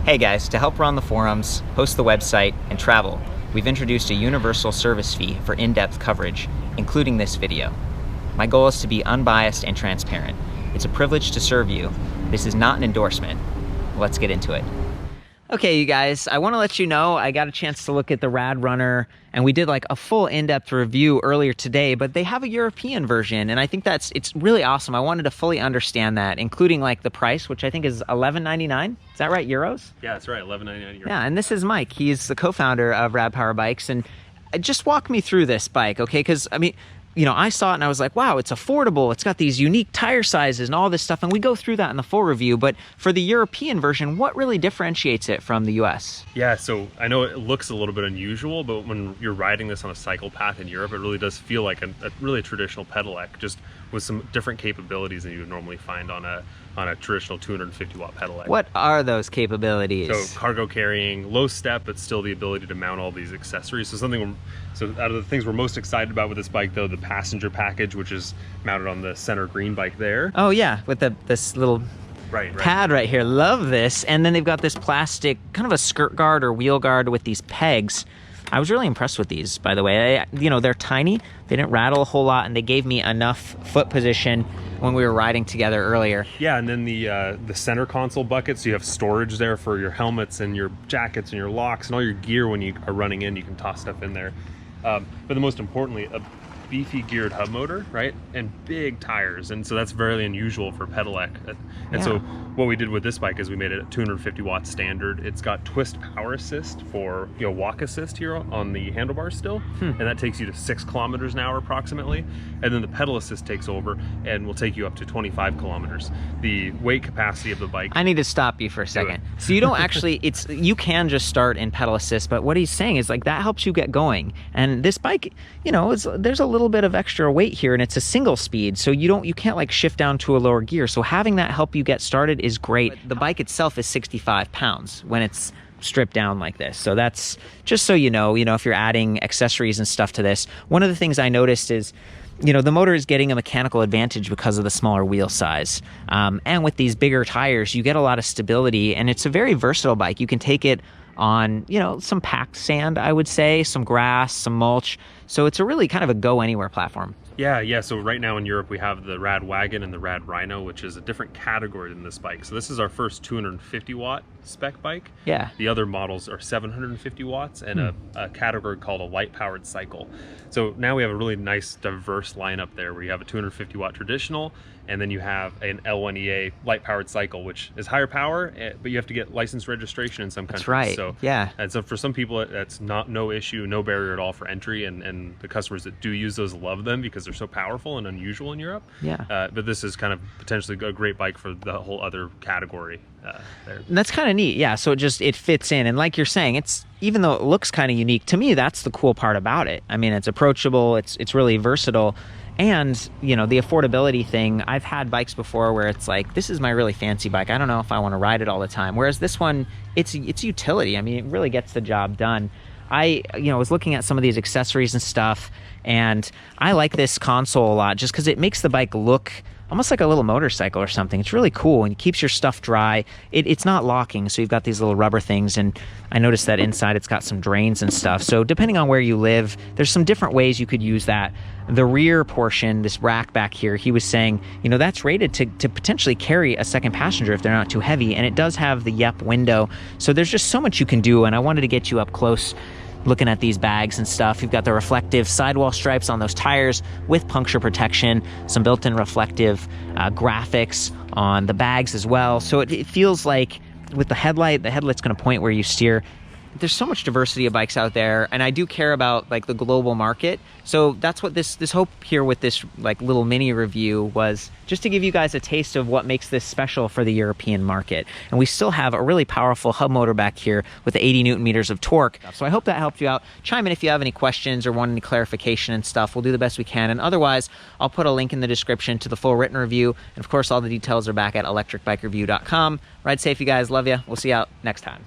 Hey guys, to help run the forums, host the website, and travel, we've introduced a universal service fee for in-depth coverage, including this video. My goal is to be unbiased and transparent. It's a privilege to serve you. This is not an endorsement. Let's get into it. Okay, you guys, I want to let you know I got a chance to look at the RadRunner, and we did like a full in-depth review earlier today, but they have a European version, and I think it's really awesome. I wanted to fully understand that, including like the price, which I think is $11.99. Is that right, euros? Yeah, that's right, $11.99 euros. Yeah, and this is Mike. He's the co-founder of Rad Power Bikes, and just walk me through this bike, okay? Because, I mean, you know, I saw it and I was like, wow, it's affordable. It's got these unique tire sizes and all this stuff. And we go through that in the full review. But for the European version, what really differentiates it from the US? Yeah, so I know it looks a little bit unusual, but when you're riding this on a cycle path in Europe, it really does feel like a really traditional pedelec, just with some different capabilities than you would normally find on a traditional 250 watt pedelec. What are those capabilities? So cargo carrying, low step, but still the ability to mount all these accessories. So out of the things we're most excited about with this bike, though, the passenger package, which is mounted on the center green bike there. Oh yeah, with this little pad right here. Love this. And then they've got this plastic, kind of a skirt guard or wheel guard with these pegs. I was really impressed with these, by the way. You know, they're tiny, they didn't rattle a whole lot, and they gave me enough foot position when we were riding together earlier. Yeah, and then the center console bucket, so you have storage there for your helmets and your jackets and your locks and all your gear. When you are running in, you can toss stuff in there. But the most importantly, a beefy geared hub motor, right? And big tires, and so that's very unusual for pedelec. And so what we did with this bike is we made it a 250 watt standard. It's got twist power assist for, you know, walk assist here on the handlebars still, and that takes you to 6 kilometers an hour approximately. And then the pedal assist takes over and will take you up to 25 kilometers. The weight capacity of the bike. I need to stop you for a second. So you don't actually, you can just start in pedal assist, but what he's saying is like that helps you get going. And this bike, you know, there's a little bit of extra weight here, and it's a single speed, so you can't like shift down to a lower gear. So having that help you get started is great. But the bike itself is 65 pounds when it's stripped down like this. So that's just so you know, if you're adding accessories and stuff to this. One of the things I noticed is, you know, the motor is getting a mechanical advantage because of the smaller wheel size. And with these bigger tires, you get a lot of stability, and it's a very versatile bike. You can take it on, you know, some packed sand, I would say, some grass, some mulch. So it's a really kind of a go anywhere platform. Yeah. So right now in Europe, we have the Rad Wagon and the Rad Rhino, which is a different category than this bike. So this is our first 250 watt spec bike. Yeah. The other models are 750 watts and a category called a light powered cycle. So now we have a really nice diverse lineup there, where you have a 250 watt traditional, and then you have an L1EA light powered cycle, which is higher power, but you have to get license registration in some countries. That's right. So, yeah. And so for some people, that's no issue, no barrier at all for entry, and the customers that do use those love them because they're so powerful and unusual in Europe. Yeah. But this is kind of potentially a great bike for the whole other category there. And that's kind of neat. Yeah. So it fits in. And like you're saying, even though it looks kind of unique, to me, that's the cool part about it. I mean, it's approachable. It's really versatile. And, you know, the affordability thing, I've had bikes before where it's like, this is my really fancy bike. I don't know if I want to ride it all the time. Whereas this one, it's utility. I mean, it really gets the job done. I was looking at some of these accessories and stuff, and I like this console a lot just because it makes the bike look almost like a little motorcycle or something. It's really cool, and it keeps your stuff dry. It's not locking, so you've got these little rubber things, and I noticed that inside it's got some drains and stuff. So depending on where you live, there's some different ways you could use that. The rear portion, this rack back here, he was saying, you know, that's rated to potentially carry a second passenger if they're not too heavy, and it does have the YEP window. So there's just so much you can do, and I wanted to get you up close looking at these bags and stuff. You've got the reflective sidewall stripes on those tires with puncture protection, some built-in reflective graphics on the bags as well. So it feels like with the headlight's going to point where you steer. There's so much diversity of bikes out there, and I do care about like the global market. So that's what this hope here with this like little mini review was, just to give you guys a taste of what makes this special for the European market. And we still have a really powerful hub motor back here with 80 Newton meters of torque. So I hope that helped you out. Chime in if you have any questions or want any clarification and stuff. We'll do the best we can. And otherwise, I'll put a link in the description to the full written review. And of course, all the details are back at ElectricBikeReview.com. Ride safe, you guys. Love you. We'll see you out next time.